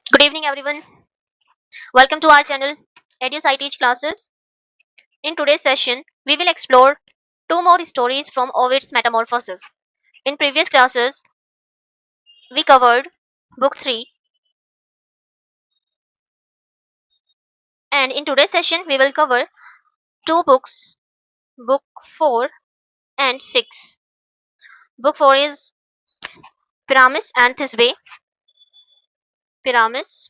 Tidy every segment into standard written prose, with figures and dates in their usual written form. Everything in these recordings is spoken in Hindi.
Good evening, everyone. Welcome to our channel, EduSci Teach Classes. In today's session, we will explore two more stories from Ovid's Metamorphoses. In previous classes, we covered Book 3, and in today's session, we will cover two books, Book 4 and 6. Book 4 is Pyramus and Thisbe. Pyramus.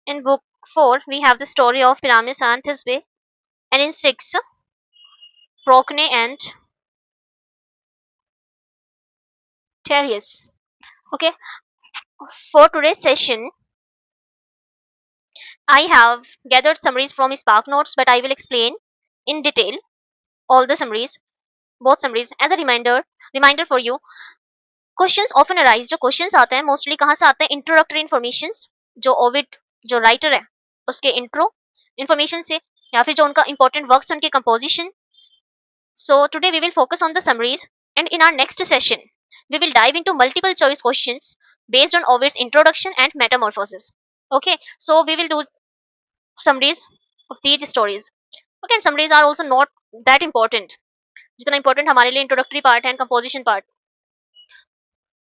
In Book 4, we have the story of Pyramus and Thisbe, and in 6, Procne and Tereus. Okay, for today's session, I have gathered summaries from Spark Notes, but I will explain in detail all the summaries, both summaries, as a reminder for you. Questions often arise. जो questions आते हैं मोस्टली कहाँ से आते हैं? इंट्रोडक्टरी इन्फॉर्मेशन, जो ओविड जो राइटर है उसके इंट्रो इन्फॉर्मेशन से, या फिर जो उनका इंपॉर्टेंट वर्क्स उनके composition. So today we will focus on the summaries, and in our next session we will dive into multiple choice questions based on Ovid's introduction and metamorphosis. Okay, so we will do summaries of these stories. Okay, and summaries are also not that important जितना important हमारे लिए इंट्रोडक्टरी पार्ट है एंड कंपोजिशन पार्ट.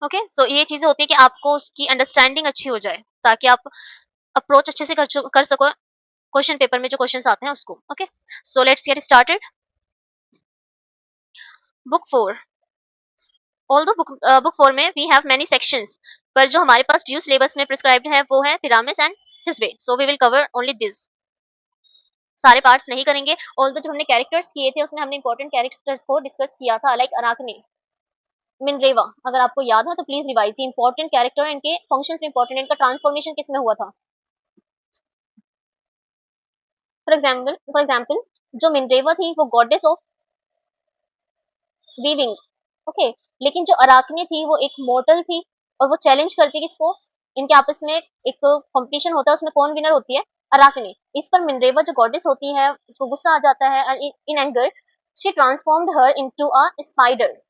ओके, सो ये चीजें होती है कि आपको उसकी अंडरस्टैंडिंग अच्छी हो जाए ताकि आप अप्रोच अच्छे से कर सको क्वेश्चन पेपर में जो क्वेश्चंस आते हैं उसको. Okay, so let's get started. Book 4. Although book 4 में वी हैव मैनी सेक्शंस, पर जो हमारे पास ड्यू सिलेबस में प्रिस्क्राइब्ड है वो है Pyramus and Thisbe. So we will cover only this. सारे पार्ट्स नहीं करेंगे. ऑल्दो जब हमने कैरेक्टर्स किए थे उसमें हमने इंपॉर्टेंट कैरेक्टर्स को डिस्कस किया था, लाइक अराकने, मिनरेवा. अगर आपको याद हो तो प्लीज रिवाइज. ये इंपॉर्टेंट कैरेक्टर है, इनके फंक्शंस में इंपॉर्टेंट है, इनका ट्रांसफॉर्मेशन किसमें हुआ था. फॉर एग्जाम्पल जो मिनरेवा थी वो गॉडेस ऑफ वीविंग. ओके, लेकिन जो अराकने थी वो एक मॉर्टल थी और वो चैलेंज करती किसको. इनके आपस में एक कंपटीशन होता है, उसमें कौन विनर होती है. अराकने. इस पर मिनरेवा जो गॉडेस होती है उसको गुस्सा आ जाता है and in anger she transformed her into a spider.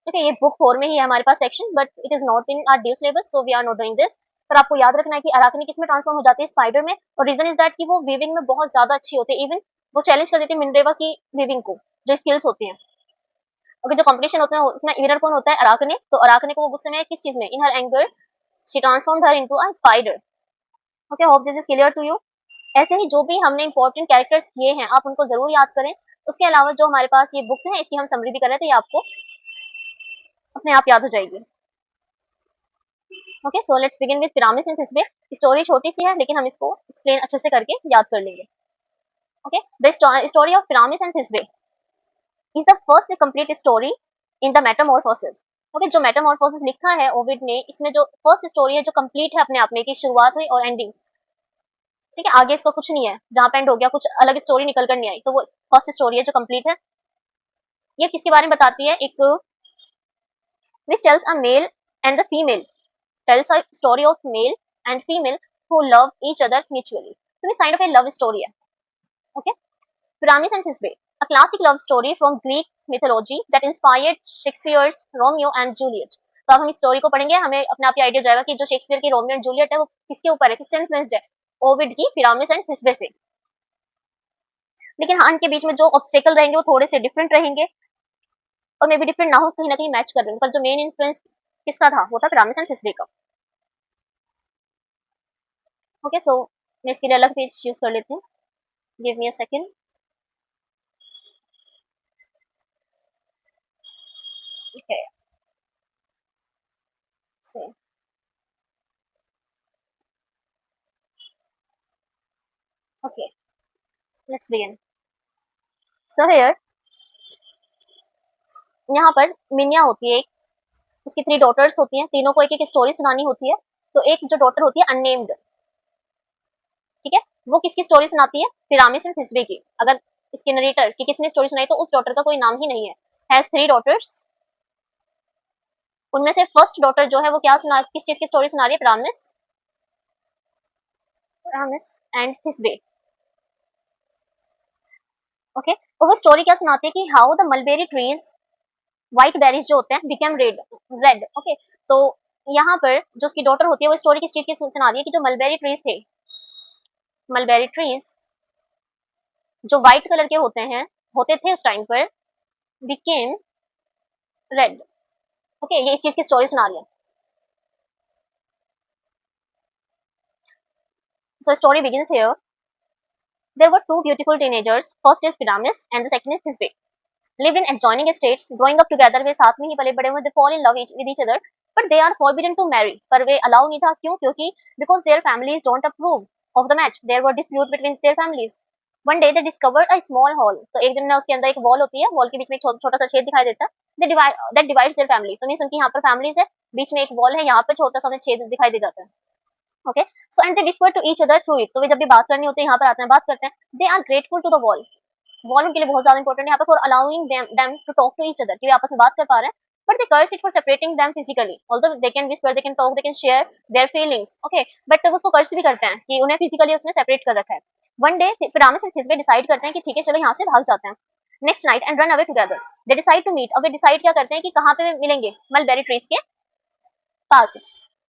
ठीक है, ये बुक 4 में ही है हमारे पास section, but it is not in our due syllabus, so we are not doing this. पर आपको याद रखना है कि अराकनी किस में ट्रांसफॉर्म हो जाती है. स्पाइडर में. और रीजन इज दैट कि वो वीविंग में बहुत ज्यादा अच्छी होती है. इवन वो चैलेंज कर देती है मिनरेवा की वीविंग को, जो स्किल्स होती हैं. ओके, जो कंपटीशन होता है उसमें विनर कौन होता है. अराकने. तो अराकने को वो गुस्से में किस चीज में, in her anger she transformed her into a spider. Okay, hope this is clear to you. ऐसे ही जो भी हमने इंपॉर्टेंट कैरेक्टर्स किए हैं आप उनको जरूर याद करें. उसके अलावा जो हमारे पास ये बुक्स हैं इसकी हम समरी भी कर रहे थे, ये आपको अपने आप याद हो जाएगी. Okay, so let's begin with pyramid and थिस्बे. Story छोटी सी है लेकिन हम इसको एक्सप्लेन अच्छे से करके याद कर लेंगे. Okay, the story of pyramid and थिस्बे is the first complete story in the Metamorphosis. Okay, जो मेटामॉर्फोसिस लिखा है ओविड ने, इसमें जो फर्स्ट स्टोरी है जो कंप्लीट है अपने आप में, की शुरुआत हुई और एंडिंग. ठीक है, आगे इसका कुछ नहीं है, जहां पे एंड हो गया कुछ अलग स्टोरी निकल कर नहीं आई, तो वो फर्स्ट स्टोरी है जो कंप्लीट है. ये किसके बारे में बताती है. एक which tells a male and the female, tells a story of male and female who love each other mutually. So this kind of a love story है. Okay, Pyramus and Thisbe, a classic love story from Greek mythology that inspired Shakespeare's Romeo and Juliet. तो अब हम इस स्टोरी को पढ़ेंगे, हमें अपने आप ही आइडिया जाएगा कि जो शेक्सपियर की रोमियो एंड जूलियट है वो किसके ऊपर है, किससे इन्फ्लुएंस्ड है. ओविड की पिरामिस एंड थिस्बे से. लेकिन हाँ, इनके बीच में जो ऑब्स्टेकल रहेंगे वो थोड़े से डिफरेंट रहेंगे, और मे भी डिफरेंट ना हो, कहीं ना कहीं मैच कर रहे हैं, पर जो मेन इन्फ्लुएंस किसका था वो था पिरामिस एंड थिस्बे का. ओके, सो मैं इसके लिए अलग पेज यूज कर लेती हूँ. Give me a second. Okay, so okay, let's begin. So here, यहाँ पर मिनिया होती है एक, उसकी 3 डॉटर्स होती हैं, तीनों को एक एक स्टोरी सुनानी होती है. तो एक जो डॉटर होती है अननेम्ड, ठीक है, वो किसकी स्टोरी सुनाती है. पिरामिस एंड थिस्बे की. अगर इसके नरेटर की किसने स्टोरी सुनाई तो उस डॉटर का कोई नाम ही नहीं है. Has 3 daughters. उनमें से फर्स्ट डॉटर जो है वो क्या सुना, किस चीज की स्टोरी सुना रही है. पिरामिस, पिरामिस एंड थिस्बे. ओके, तो वो स्टोरी क्या सुनाती है कि how the mulberry trees, white berries जो होते हैं, बिकम रेड. रेड. ओके, तो यहाँ पर जो उसकी डॉटर होती है वो स्टोरी किस चीज की सुना रही है कि जो मलबेरी ट्रीज थे, मलबेरी ट्रीज जो व्हाइट कलर के होते थे उस टाइम पर, बिकेम रेड। ओके, ये इस चीज की स्टोरी सुना रही है। So story begins here. There were two beautiful teenagers. First is Pyramus and the second is Thisbe. Lived in adjoining estates, growing up together. वे साथ में ही पले बड़े हुए. They fall in love with each other, but they are forbidden to marry. पर वे allow नहीं था. क्यों? क्योंकि because their families don't approve of the match. There were dispute between their families. One day they discovered a small hall. तो एक दिन ना उसके अंदर एक wall होती है. Wall के बीच में एक छोटा सा छेद दिखाई देता है. That divides their family. तो मीन्स उनकी यहाँ पर families है. बीच में एक wall है. यहाँ पर छोटा सा उन्हें छेद दिखाई दे जाता है. Okay, so and they whisper to each other through it. तो वे जब भी बात करनी होती है यहाँ पर आते हैं, बात करते हैं. They are grateful to the wall. Wall उनके लिए बहुत ज्यादा इंपॉर्टेंट है यहाँ पर, for allowing them to talk to each other, कि वे आपस में बात कर पा रहे हैं. But they curse it for separating them physically. Although they can whisper, they can talk, they can share their feelings. Okay, but उसको कर्स भी करते हैं कि उन्हें फिजिकली उसने सेपरेट कर रखा है. One day Pyramus and Thisbe decide करते हैं कि ठीक है चलो यहाँ से भाग जाते हैं. Next night and run away together. They decide to meet. अब वे डिसाइड क्या करते हैं कि कहाँ पे मिलेंगे? मलबेरी ट्रीज के पास.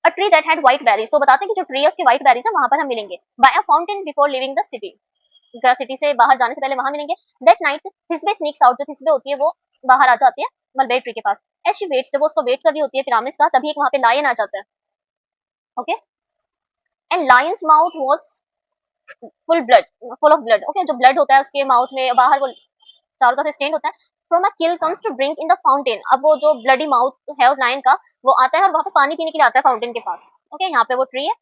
A tree that had white berries. तो बताते हैं कि जो ट्री है उसकी व्हाइट बेरीज है, वहां पर हम मिलेंगे. By a fountain before living the city. City से बाहर जाने से पहले वहां मिलेंगे. That night Thisbe sneaks out. जो थिस्बे होती है वो बाहर आ जाती है मलबेरी ट्री के पास. एज शी वेट्स, जब वो उसको वेट कर रही होती है पिरामिस का, तभी एक वहां पे लायन आ जाता है. Okay, and Lions mouth was full of blood. Okay, जो ब्लड होता है उसके माउथ में बाहर वो चारों तरफ स्टेन होता है. From a kill comes to drink in the fountain. अब वो जो ब्लडी माउथ है उस लायन का, वो आता है और वहां पे पानी पीने के लिए आता है फाउंटेन के पास. ओके, यहाँ पे वो ट्री है,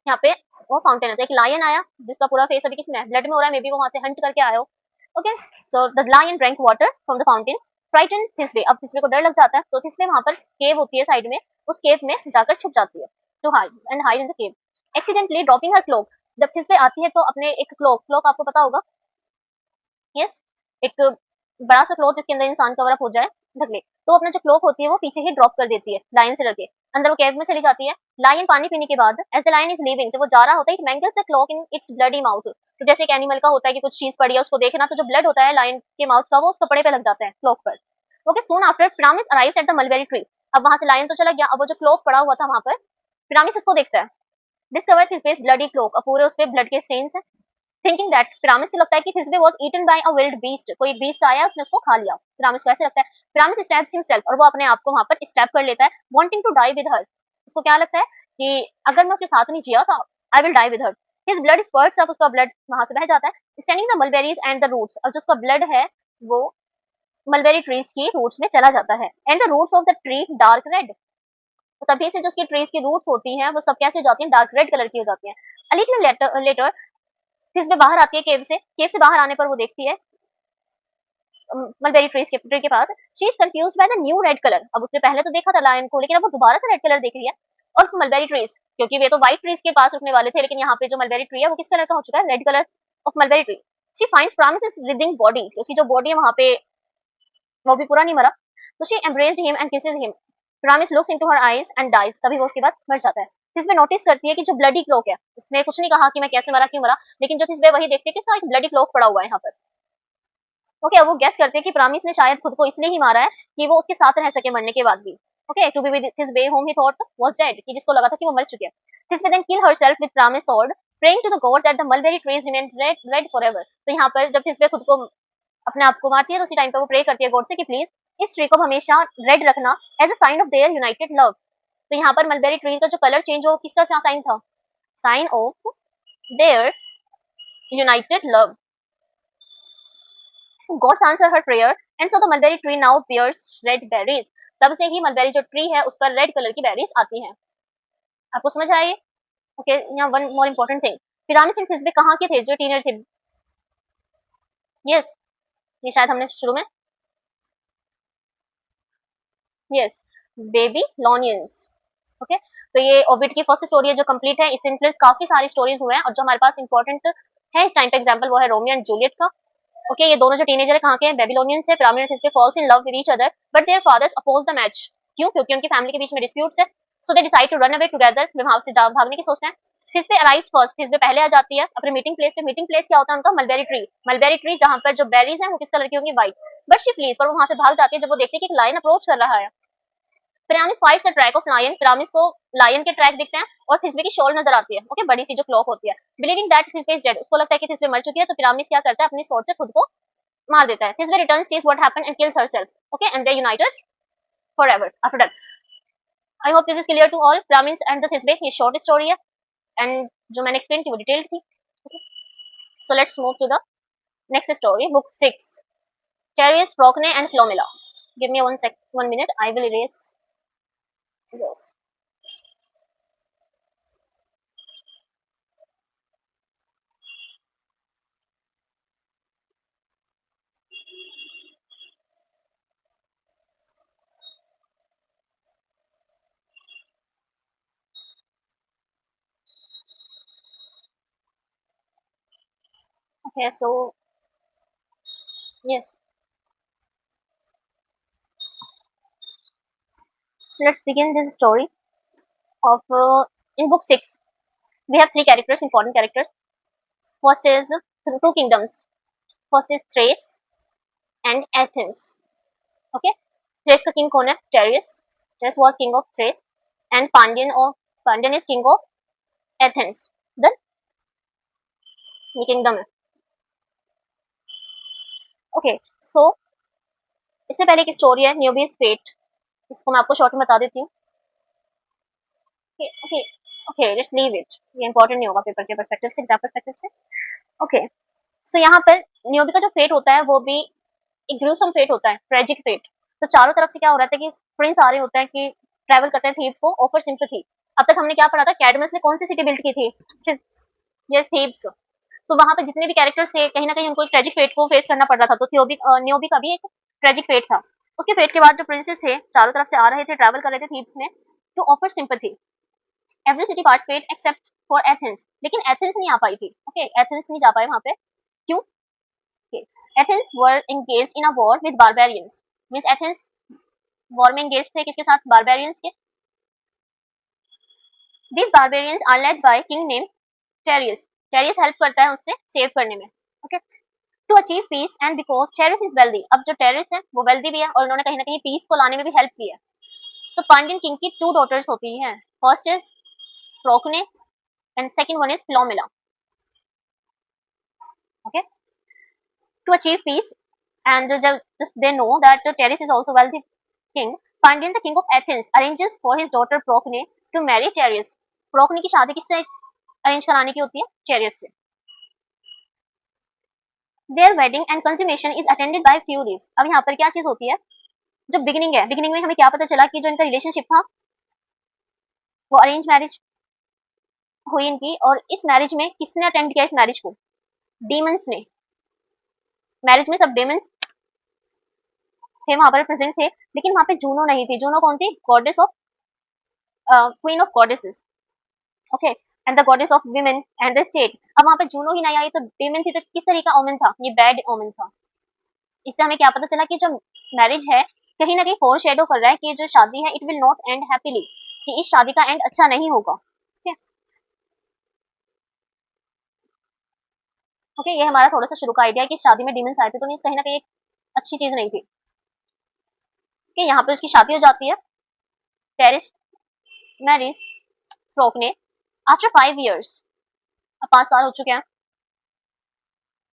यहाँ पे वो फाउंटेन है. तो एक लायन आया जिसका पूरा फेस अभी किसमें ब्लड में हो रहा है, मे बी वो वहां से हंट करके आया हो. Okay, so the lion drank water from the fountain. Frighten Thisbe. अब थिस्बे को डर लग जाता है, तो थिस्बे वहां पर केव होती है साइड में, उस केव में जाकर छुप जाती है. To hide in the cave. Accidentally dropping her cloak. जब थिस्बे आती है तो अपने एक क्लोक आपको पता होगा, यस, एक बड़ा सा क्लोथ जिसके अंदर इंसान कवर अप हो जाए, ढक ले. तो अपना जो क्लोक होती है वो पीछे ही ड्रॉप कर देती है लायन से डर के. अंदर वो केव में चली जाती है. लायन पानी पीने के बाद, as the lion is leaving, जब वो जा रहा होता है, it mangles the cloak in its bloody mouth. तो जैसे एक एनिमल का होता है कि कुछ चीज पड़ी है उसको देखना, तो जो ब्लड होता है लायन के माउथ का वो उस कपड़े पे लग जाता है, क्लोक पर. Okay, soon after Pyramus arrives at the mulberry tree. अब वहां से लायन तो चला गया, अब वो जो क्लोक पड़ा हुआ था वहां पर, पिरामिस उसको देखता है. Discovers his face bloody cloak. अब पूरे उस पे ब्लड के स्टेन्स हैं. थिंकिंग दैट, पिरामिस को लगता है कि Thisbe was eaten by a wild beast. कोई बीस्ट आया उसने उसको खा लिया. पिरामिस को ऐसे लगता है. पिरामिस स्टैब्स हिमसेल्फ, और वो अपने आप को वहां पर स्टैब कर लेता है, wanting to die with her. उसको क्या लगता है कि अगर मैं उसके साथ नहीं जिया था, I will die with her. His blood spurts up. उसका ब्लड वहां से बह जाता है. Standing the mulberries and the roots. और जो उसका ब्लड है वो मलबेरी ट्रीज की रूट्स में चला जाता है. And the roots of the tree dark red. तो तभी से जो उसकी ट्रीज की रूट्स होती हैं वो सब कैसे हो जाती हैं, डार्क रेड कलर की हो जाती हैं. अ लिटिल लेटर थिस्बे बाहर आती है केव से. केव से बाहर आने पर वो देखती है मलबेरी ट्री के पास. She is confused by the new red colour. अब उसने पहले तो देखा था लायन को, लेकिन अब वो दोबारा से रेड कलर देख रही है. और मलबेरी ट्रीज, क्योंकि वे तो व्हाइट ट्रीज के पास रुकने वाले थे, लेकिन यहाँ पे जो मलबेरी ट्री है वो किस कलर का हो चुका है, red colour of mulberry tree. She finds Pyramus writhing body. उसकी जो बॉडी है वहां पे वो भी पूरा नहीं मरा. तो she embraced him and kisses him. Pyramus looks into her eyes and dies. तभी वो उसके बाद मर जाता है. थिस्बे नोटिस करती है कि जो ब्लडी क्लोक है, उसने कुछ नहीं कहा कि मैं कैसे मरा, क्यों मरा, लेकिन जो थिस्बे वही देखती है कि उसका एक ब्लडी क्लोक पड़ा हुआ है यहाँ पर. ओके, अब वो गेस करते हैं कि पिरामिस ने शायद खुद को इसलिए ही मारा है कि वो उसके साथ रह सके मरने के बाद भी. Okay, to be with Thisbe whom he thought was dead, कि जिसको लगा था कि वो मर चुकी है. थिस्बे then kill herself with Piram's sword, praying to the gods that the mulberry trees remain red forever. तो यहाँ पर जब थिस्बे खुद को अपने आप को मारती है तो उसी टाइम पे वो प्रे करती है गॉड से कि प्लीज इस ट्री को हमेशा रेड रखना, as a sign of their united love. तो यहाँ पर मलबेरी ट्री का जो कलर चेंज हो, किसका साइन था, sign of their united love. Gods answer her prayer and so the mulberry tree now bears red berries. तब से ही मलबेरी जो ट्री है उस पर रेड कलर की बेरीज आती हैं. आपको समझ आए? ओके, यहाँ one more important thing, Pyramus and Thisbe कहाँ के थे जो टीनर थे? यस, ये शायद हमने शुरू में, यस, बेबी लॉनियंस. ओके, तो ये ओविड की फर्स्ट स्टोरी है जो कंप्लीट है. इससे इन्फ्लुएंस काफी सारी स्टोरीज हुए हैं और जो हमारे पास इंपॉर्टेंट है इस टाइम पे एग्जांपल वो है रोमियो एंड जूलियट का. ओके, ये दोनों जो टीनेजर है कहाँ के हैं, बेबीलोनियंस से. Pyramus Thisbe falls in love with each other but their fathers oppose the match. क्यों? क्योंकि उनकी फैमिली के बीच में डिस्प्यूट्स है. So they decide to run away together. वे वहां से भागने की सोचते हैं. थिस्बे अराइव्स फर्स्ट. थिस्बे पहले आ जाती है अपने मीटिंग प्लेस पे. मीटिंग प्लेस क्या होता है उनका, मलबेरी ट्री. मलबेरी ट्री जहाँ पर जो बेरीज हैं वो किस कलर की होंगी, व्हाइट. बट शी फ्लीज, पर वो वहां से भाग जाती है जब वो देखती है कि एक लायन अप्रोच कर रहा है. Pyramus fights the track of lion, Pyramus को लायन के ट्रैक दिखते हैं और थिस्बे की शॉल नजर आती है, ओके, बड़ी सी जो क्लॉक होती है। बिलीविंग दैट थिस्बे इज डेड, उसको लगता है कि थिस्बे मर चुकी है, तो पिरामिस क्या करता है, अपनी स्वॉर्ड से खुद को मार देता है। Thisbe returns, sees what happened and kills herself, okay, and they united forever after that. I hope this is clear to all. Pyramus and the Thisbe, ये शॉर्ट स्टोरी है एंड जो मैंने एक्सप्लेन की वो डिटेल्ड थी। So let's move to the next story, book 6, Charius, Procne and Philomela. Give me one minute. I will erase this. Okay, so yes. So let's begin this story of in book 6. We have three characters, important characters. First is two kingdoms. First is Thrace and Athens. Okay, Thrace का king कौन है? Darius. Darius was king of Thrace, and Pandian is king of Athens. Then ये kingdom है. Okay, so इससे पहले एक स्टोरी है न्यूबीज फेट, इसको मैं आपको शॉर्ट में बता देती हूँ। Okay okay, let's leave it, ये इंपॉर्टेंट नहीं होगा पेपर के पर्सपेक्टिव से, एग्जाम पर्सपेक्टिव से। ओके, सो यहाँ पर न्यूबी का जो फेट होता है वो भी एक ग्रूसम फेट होता है, ट्रेजिक फेट। तो चारों तरफ से क्या हो रहा था कि प्रिंस आ रहे होते हैं कि ट्रैवल करते हैं थीब्स को ऑफर सिंपैथी। अब तक हमने क्या पढ़ा था, कैडमस ने कौन सी सिटी बिल्ड की थी? Yes, Thebes. तो वहां पे जितने भी कैरेक्टर्स थे कहीं ना कहीं उनको एक ट्रेजिक फेट को फेस करना पड़ रहा था, तो न्योबी का भी एक ट्रेजिक फेट था। उसके फेट के बाद जो प्रिंसेस थे चारों तरफ से आ रहे थे, ट्रैवल कर रहे थे थीब्स में to offer sympathy. Every city participate except for Athens, लेकिन एथेंस नहीं आ पाई थी। ओके, एथेंस नहीं जा पाए वहां पे, क्यों? Athens were engaged in a war with barbarians, means Athens war में एंगेज थे किसके साथ? बारबेरियंस के। This barbarians are led by king name Tereus, Tereus help करता है उससे सेव करने में। Okay, to achieve peace and because Tereus is wealthy, अब जो टेरिस है वो वेल्दी भी है और उन्होंने कहीं ना कहीं पीस को लाने में भी हेल्प की है। तो पांडियन किंग की टू डॉटर्स होती हैं, first is Procne and second one is Philomela. Okay, to achieve peace and just they know that Teres is also wealthy king, Pandian the king of Athens arranges for his daughter Procne to marry Teres. Procne की शादी किससे अरेंज कराने की होती है? Teres से। Their wedding and consummation is attended by furies. अब यहाँ पर क्या चीज होती है, जो बिगिनिंग है, बिगिनिंग में हमें क्या पता चला कि जो इनका रिलेशनशिप था वो अरेंज मैरिज हुई इनकी, और इस मैरिज में किसने अटेंड किया इस मैरिज को? डीमंस ने। मैरिज में सब डेमंस थे वहां पर प्रेजेंट थे, लेकिन वहां पे जूनो नहीं थी। जूनो कौन थी? Goddess of queen of goddesses, okay, and the goddess of women and the state. अब वहां पे जूनो ही नहीं आई तो डेमन थी, तो किस तरह का ओमेन था? ये बैड ओमेन था। इससे हमें क्या पता चला कि जो मैरिज है कहीं ना कहीं फोर शेडो कर रहा है कि जो शादी है it will not and happily, कि इस शादी का एंड अच्छा नहीं होगा। ओके, ये हमारा थोड़ा सा शुरू का आइडिया है कि शादी में डीमंस आए थे, तो मीन्स कहीं ना कहीं एक अच्छी चीज नहीं थी। कि यहाँ पे उसकी शादी हो जाती है, Tereus marriage Procne after 5 years, अब 5 साल हो चुके हैं।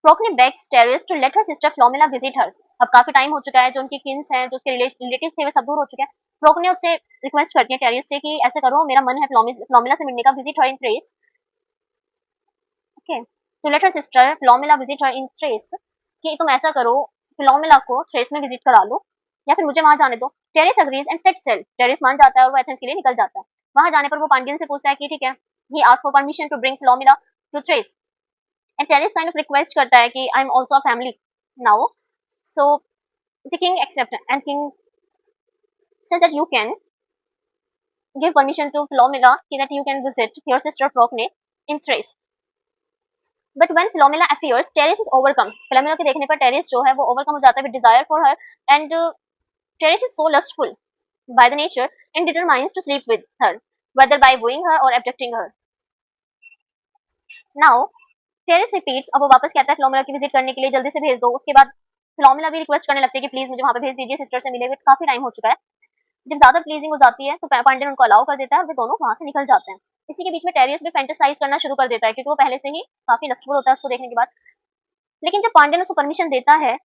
Procne begs Tereus to let her sister Philomela visit her, अब काफी टाइम हो चुका है, जो उनकी किन्स हैं, जो उसके रिलेटिव्स थे, वे सब दूर हो चुके हैं। प्रोकने उससे रिक्वेस्ट करती है टेरिस से कि ऐसे करो, मेरा मन है फ्लोमिला से मिलने का, visit her in Thrace. Okay, to let her sister Philomela visit her in Thrace, कि तुम ऐसा करो, फ्लोमिला को थ्रेस में विजिट करा लो या फिर मुझे वहां जाने दो। Tereus agrees and set sail, Tereus मान जाता है और वो एथेंस के लिए निकल जाता है। वहां जाने पर वो पांडियन से पूछता है कि ठीक है, he ask for permission to bring Philomela to Thrace, and Tereus kind of request करता है कि I am also a family now, so the king accept and king says that you can give permission to Philomela that you can visit your sister Procne in Thrace. But when Philomela appears, Teres is overcome. Philomela के देखने पर टेरिस जो है वो overcome हो जाता है with desire for her, and Teres is so lustful by the nature and determines to sleep with her, whether by wooing her or abducting her. Now Teres repeats, अब वो वापस कहता है Philomela की विजिट करने के लिए जल्दी से भेज दो। उसके बाद Philomela भी रिक्वेस्ट करने लगती है कि प्लीज मुझे वहां पे भेज दीजिए, सिस्टर से मिले हुए काफी टाइम हो चुका है। जब ज्यादा प्लीजिंग हो जाती है तो पांडियन उनको अलाउ कर देता है और वे दोनों वहां से निकल जाते हैं। इसी के बीच में टेरियस भी फैंटेसाइज करना शुरू कर देता है क्योंकि वो पहले से ही काफी लस्टफुल होता है उसको देखने के बाद। लेकिन जब पांडियन उसको परमिशन देता है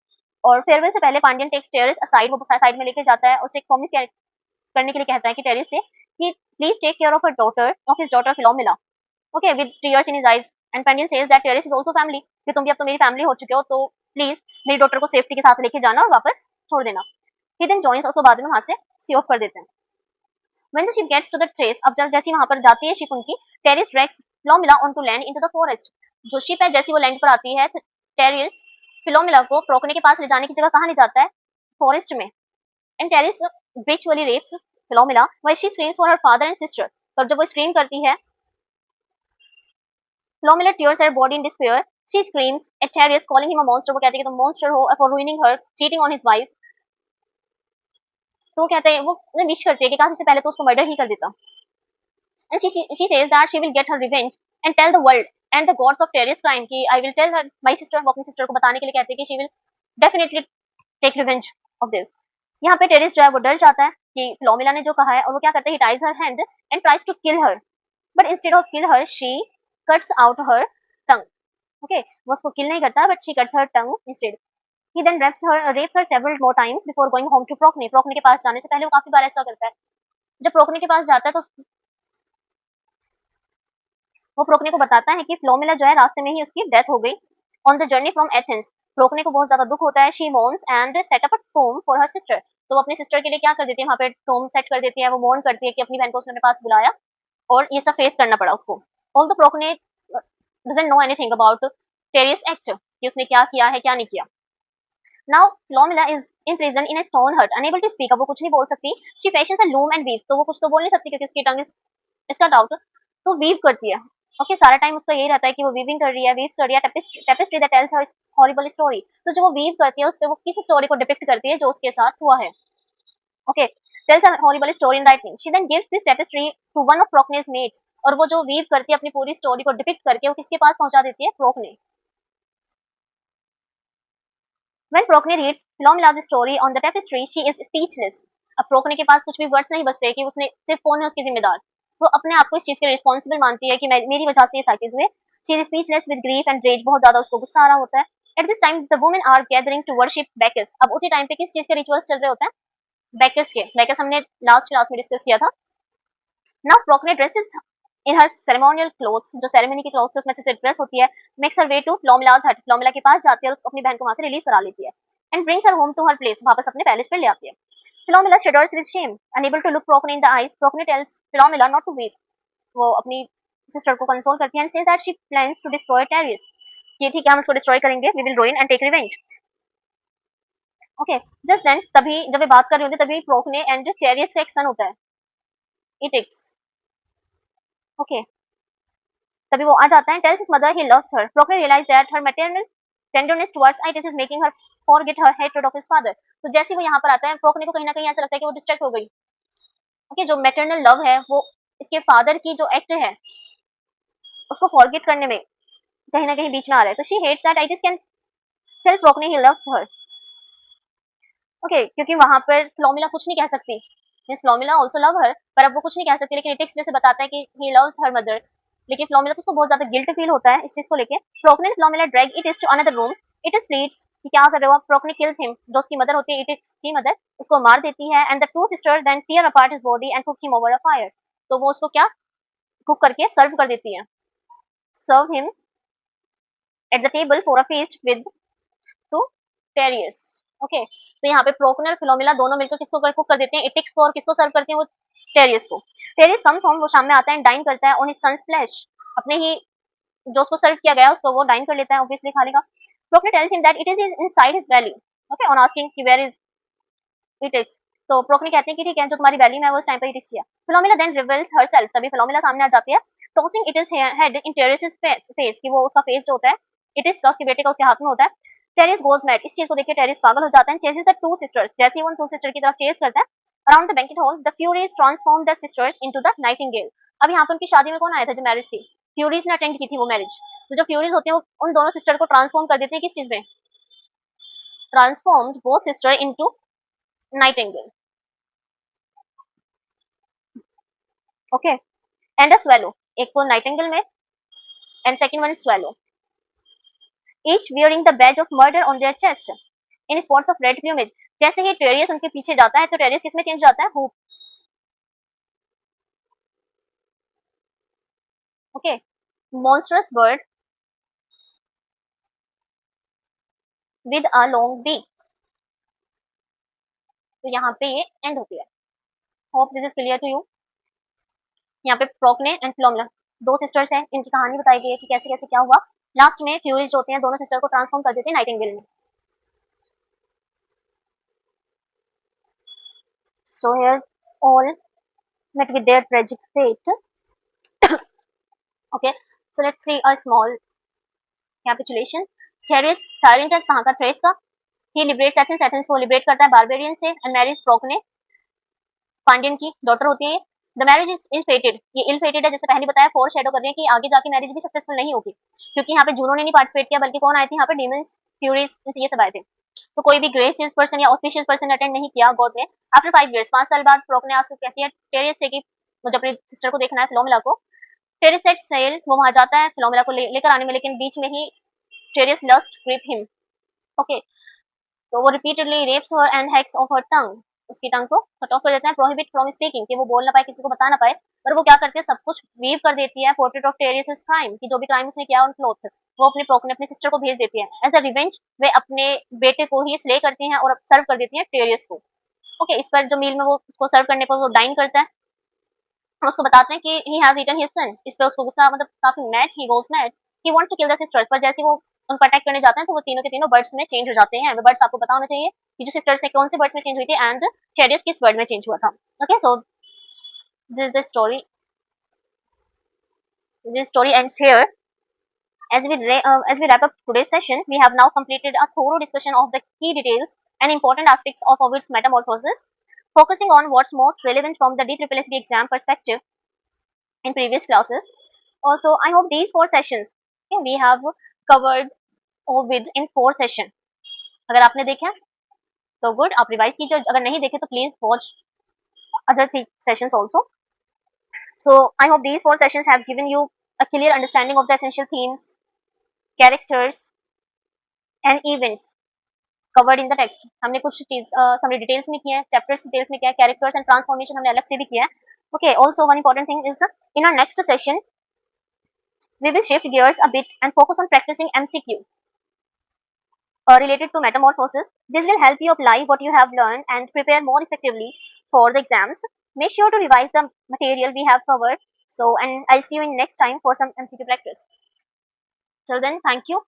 और फेयरवेल से पहले पांडियन टेक्स टेरिस असाइड, वो साइड में लेके जाता है, उसे एक प्रॉमिस करने के लिए कहता है कि टेरिस से कि please take care of her daughter, of his daughter Philomela, okay, with tears in his eyes. And Pandion says that Tereus is also family, कि तुम भी अब तो मेरी फैमिली हो चुके हो, तो प्लीज मेरी डॉटर को सेफ्टी के साथ लेके जाना और वापस छोड़ देना। ही देन जॉइंस, उसको बाद में वहां से सी ऑफ कर देते हैं। When the ship gets to the trace, अब जब जैसी वहां पर जाती है शिप उनकी, Tereus drags Philomela onto land into the forest। जो शिप है जैसी वो लैंड पर आती है, टेरिस फिलोमिला को प्रोकने के पास ले जाने की जगह कहाँ ले जाता है? फॉरेस्ट में। And Tereus brutally rapes Philomela while she screams for her father and sister. तब जब वो स्क्रीम करती है, फिलोमिला tears her body in despair, she screams at Terius calling him a monster। वो कहती है कि तुम monster हो for ruining her, cheating on his wife। तो वो कहते हैं, वो विश करती है कि काश उससे पहले तो उसको मर्डर ही कर देता। And she says that she will get her revenge and tell the world and the gods of Terius crime कि I will tell her my sister, वो अपनी सिस्टर को बताने के लिए कहती है कि she will definitely take revenge of this। यहाँ पे टेरिस जो है वो डर जाता है कि फिलोमिला ने जो कहा है, और वो क्या करता है, he ties her hand and tries to kill her, but instead of kill her she cuts out her tongue। okay, वो उसको kill नहीं करता but she cuts her tongue instead। he then rapes her several more times before going home to Procne। प्रोकने के पास जाने से पहले वो काफी बार ऐसा करता है। जब प्रोकने के पास जाता है तो वो प्रोकने को बताता है कि फिलोमिला जो है रास्ते में ही उसकी डेथ हो गई on the journey from Athens. Procne को बहुत ज्यादा दुख होता है। She mourns and set up a tomb for her sister. तो वो अपनी सिस्टर के लिए क्या कर देती है, वहां पे टोम सेट कर देती है। वो मोर्न करती है कि अपनी बहन को उसने अपने पास बुलाया और ये सब फेस करना पड़ा उसको। All the Procne doesn't know anything about Tereus act, कि उसने क्या किया है क्या नहीं किया। Now Philomela is in prison in a stone hut, unable to speak। अब वो कुछ नहीं बोल सकती। She fashions a loom and weaves। तो वो कुछ तो बोल नहीं सकती क्योंकि उसकी टंग इसका डाउट, तो वीव करती है। ओके, सारा टाइम उसका यही रहता है कि वो वीविंग कर रही है, वीव्स कर रही है, tapestry that tells her horrible story. तो जो वो वीव करती है उस पे वो किस स्टोरी को डिपिक्ट करती है जो उसके साथ हुआ है। Okay, tells a horrible story in writing. She then gives this tapestry to one of Procne's maids. और वो जो वीव करती है अपनी पूरी स्टोरी को डिपिक्ट करके वो किसके पास पहुंचा देती है? प्रोकने। When Procne reads Philomena's story on the tapestry, she is speechless। अब प्रोकने के पास कुछ भी वर्ड्स नहीं बचते कि उसने सिर्फ कौन है उसकी जिम्मेदार। वो अपने आप को इस चीज के रिस्पॉन्सिबल मानती है कि मेरी वजह से ये सारी चीज हुई। She is speechless with grief and rage. बहुत ज्यादा उसको गुस्सा आ रहा होता है। At this time the women are gathering to worship Bacchus. अब उसी टाइम पे किस चीज के रिचुअल्स चल रहे होते हैं? बैकस के। बैकस हमने लास्ट क्लास में डिस्कस किया था। नाउ प्रोकने ड्रेसेस इन हर सेरेमोनियल क्लोथ्स, जो सेरेमनी की क्लोथ्स उसमें से ड्रेस होती है, मेक्स हर वे टू फ्लोमिलाज हट। फ्लोमिला के पास जाती है और उसको अपनी बहन को वहां से रिलीज करा लेती है। And brings her home to her place. वापस अपने पैलेस पे ले आती है। Philomela shudders with shame, unable to look Procne in the eyes। Procne tells Philomela not to weep। वो अपनी सिस्टर को कंसोल करती है and says that she plans to destroy Darius। कि ठीक है, हम इसको डिस्ट्रॉय करेंगे, we will ruin and take revenge। Okay, just then, तभी जब ये बात कर रही होती है तभी Procne एंड Darius का एक सन होता है, Etix। ओके, तभी वो आ जाता है, tells his mother he loves her। Procne realizes that her maternal tenderness towards Itys is making her forget her hatred of his father। तो जैसे ही वो यहाँ पर आता है, Procne को कहीं ना कहीं ऐसा लगता है कि वो डिस्ट्रैक्ट हो गई। ओके, जो मैटरनल लव है वो इसके फादर की जो एक्ट है उसको फॉरगेट करने में कहीं ना कहीं बीच में आ रहा है। तो she hates that Itys can tell Procne he loves her. Okay, क्योंकि वहां पर फ्लोमिला कुछ नहीं कह सकती, means Philomela also love her, पर अब वो कुछ नहीं कह सकती। लेकिन इटिक्स जैसे बताता है कि ही लव्स हर मदर, लेकिन फ्लोमिला तो उसको बहुत ज्यादा गिल्ट फील होता है इस चीज को लेके। Procne Philomela drag Itys to another room. Itys pleads कि क्या कर रहे हो आप। प्रोकने किल्स हिम, जो उसकी मदर होती है, इटिक्स की मदर, उसको मार देती है। And the two sisters then tear apart his body and cook him over a fire. तो वो उसको क्या कुक करके सर्व कर देती है, serve him at the table for a feast with to Tereus. Okay, तो यहाँ पे प्रोकने और फिलोमिला दोनों मिलकर किसको कुक कर देते हैं? इटिक्स को। और किसको सर्व करते हैं? वो टेरियस को। टेरियस कम्स होम, वो शाम में आता है, डाइन करता है ऑन हिज सन्स फ्लैश। अपने ही जो उसको सर्व किया गया उसको वो डाइन कर लेता है, ऑब्वियसली खा लेगा। Procne tells him that it is inside his belly. Okay, on asking कि वेयर इज इटिक्स, तो प्रोकने कहते हैं कि ठीक है, जो तुम्हारी बेली में है वो उस टाइम पे इटिक्स किया। फिलोमिला देन रिवील्स हरसेल्फ। तभी फिलोमिला सामने आ जाती है, टॉसिंग इटिस हेड इन टेरियस फेस, कि वो उसका फेस जो होता है इटिस का, उसके बेटे का, उसके हाथ में होता है। Tereus goes mad. इस चीज को देखकर टेरिस पागल हो जाता है, चेजेस द टू सिस्टर्स। जैसे ही वो उन टू सिस्टर की तरफ चेस करता है, around the banquet hall the Furies transform the sisters into the Nightingale. अब यहाँ पे उनकी शादी में कौन आया था जब मैरिज थी? फ्यूरीज ने अटेंड की थी वो मैरिज। तो जो फ्यूरीज होती है वो उन दोनों सिस्टर को ट्रांसफॉर्म कर देती है किस चीज में? Transformed both sister into Nightingale. Okay, and a swallow, एक को नाइटिंगेल में and second one swallow, each wearing the badge of murder on their chest in spots of red plumage. जैसे ही टेरियस उनके पीछे जाता है तो टेरियस किसमें चेंज जाता है? Hoop. Okay, monstrous bird with a long beak. तो यहाँ पे ये एंड होती है. Hope this is clear to you. यहाँ पे प्रोकने एंड फिलोमिना दो सिस्टर्स हैं, इनकी कहानी बताई गई है कि कैसे कैसे क्या हुआ. लास्ट में फ्यूरीज होते हैं, दोनों सिस्टर को ट्रांसफॉर्म कर देते हैं नाइटिंगेल में. So here all met with their tragic fate. Okay, so let's see a small capitulation. Charis tyrant है कहाँ का? थ्रेस का. He liberates Athens, Athens को liberate करता है बारबेरियन से and marries Procne, पांडियन की डॉटर होती है ये. The marriage is ill fated, ये इल फेटेड है जैसे पहले बताया, फोर शेडो कर रहे हैं कि आगे जाके मैरिज भी सक्सेसफुल नहीं होगी, क्योंकि यहाँ पे जूनो ने नहीं पार्टिसिपेट किया, बल्कि कौन आए थे यहाँ पे? डीमंस, फ्यूरीज, ये सब आए थे. तो कोई भी ग्रेसियस पर्सन या ऑस्पिशियस पर्सन अटेंड नहीं किया गॉड ने. आफ्टर 5 years, 5 साल बाद प्रोकने आके कहती है टेरियस से कि मुझे अपनी सिस्टर को देखना है, फिलोमिला को. टेरियस सेट सेल, वो वहां जाता है फिलोमिला को लेकर आने में, लेकिन बीच में ही Tereus lust grip him. Okay, तो वो repeatedly rapes her and hacks off her tongue, उसकी टंग को कट ऑफ कर देता है. प्रोहिबिट फ्रॉम स्पीकिंग, कि वो बोल ना पाए, किसी को बता ना पाए. पर वो क्या करती है, सब कुछ वीव कर देती है पोर्ट्रेट ऑफ टेरियस क्राइम, कि जो भी क्राइम उसने किया उन क्लोथ, वो अपने प्रोकने अपनी सिस्टर को भेज देती है. एज अ रिवेंज वे अपने बेटे को ही स्ले करती हैं और सर्व कर देती हैं टेरियस को. ओके, इस पर जो मील में वो उसको सर्व करने पर वो डाइन करता है. हम उसको बताते हैं कि he has eaten his son. इस पे उसको गुस्सा, मतलब काफी mad, he goes mad, he wants to kill the sisters. पर जैसे वो उनको अटैक करने जाते हैं तो वो तीनों के तीनों बर्ड्स में चेंज हो जाते हैं. बर्ड्स आपको पता होना चाहिए कि जो सिस्टर्स है कौन से बर्ड्स में चेंज हुई थी एंड टेरियस किस बर्ड में चेंज हुआ था. Okay, so this the story, this story ends here. As we wrap up today's session, we have now completed a thorough discussion of the key details and important aspects of Ovid's Metamorphoses, focusing on what's most relevant from the DSSS exam perspective in previous classes. Also, I hope these 4 sessions, okay, we have covered Ovid in 4 sessions. अगर आपने देखा तो गुड, आप रिवाइज कीजिए. अगर नहीं देखे तो please watch other 3 sessions also. So I hope these 4 sessions have given you a clear understanding of the essential themes, characters and events covered in the text. हमने कुछ चीज समरी डिटेल्स में किया है, चैप्टर्स डिटेल्स में किया है, कैरेक्टर्स एंड ट्रांसफॉर्मेशन हमने अलग से भी किया है. Okay, also one important thing is in our next session we will shift gears a bit and focus on practicing MCQ related to metamorphosis. This will help you apply what you have learned and prepare more effectively for the exams. Make sure to revise the material we have covered. So, and I'll see you in next time for some MCQ practice. Till then, thank you.